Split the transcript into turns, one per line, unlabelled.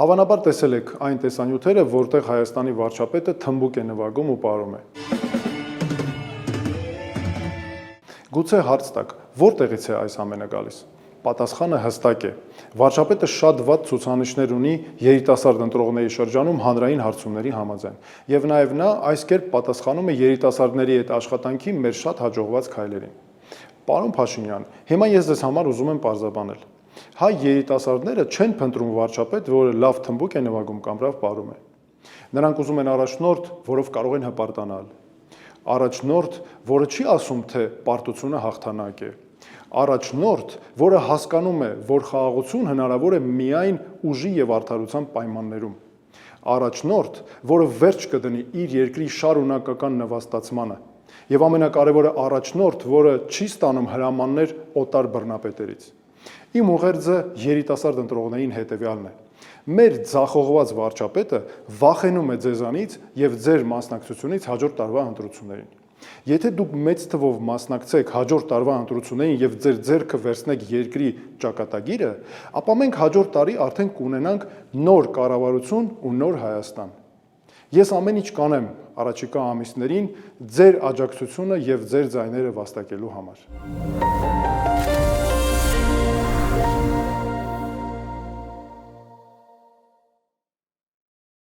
Հավանաբար տեսել եք այն տեսանյութերը, որտեղ Հայաստանի վարչապետը թմբուկ է նվագում ու պարում է։ Գուցե հարց տաք, որտեղից է այս ամենը գալիս։ Պատասխանը հստակ է։ Վարչապետը շատ վատ ցուցանիշներ ունի երիտասարդ ընտրողների շրջանում հանրային հարցումների համաձայն։ Եվ նաև նա այս կերպ պատասխանում է երիտասարդների հետ աշխատանքի մեր շատ հաջողված քայլերին։ Պարոն Փաշինյան, հիմա ես ձեզ համար ուզում եմ պարզաբանել։ Հայ երիտասարդները չեն փնտրում վարչապետ, որը լավ թմբուկ է նվագում կամ լավ պարում է։ Նրանք ուզում են առաջնորդ, որով կարող են հպարտանալ։ Առաջնորդ, որը չի ասում, թե պարտությունը հաղթանակ է։ Առաջնորդ, որը հասկանում է, որ խաղաղություն հնարավոր է միայն ուժի եւ արդարության պայմաններում։ Առաջնորդ, որը վերջ կդնի իր երկրի շարունակական նվաստացմանը։ Եվ ամենակարևորը առաջնորդ, որը չի ստանում հրամաններ օտար բռնապետերից։ Իմ ուղերձը երիտասարդ ընտրողներին հետևյալն է։ Մեր ձախողված վարչապետը վախենում է ձեզանից եւ ձեր մասնակցությունից հաջորդ տարվա ընտրություններին։ Եթե դուք մեծ թվով մասնակցեք հաջորդ տարվա ընտրություններին եւ ձեր ձեռքը վերցնեք երկրի ճակատագիրը, ապա մենք հաջորդ տարի արդեն կունենանք նոր կառավարություն ու նոր Հայաստան։ Ես ամեն ինչ կանեմ առաջիկա ամիսներին ձեր աջակցությունը եւ ձեր ձայները վաստակելու համար։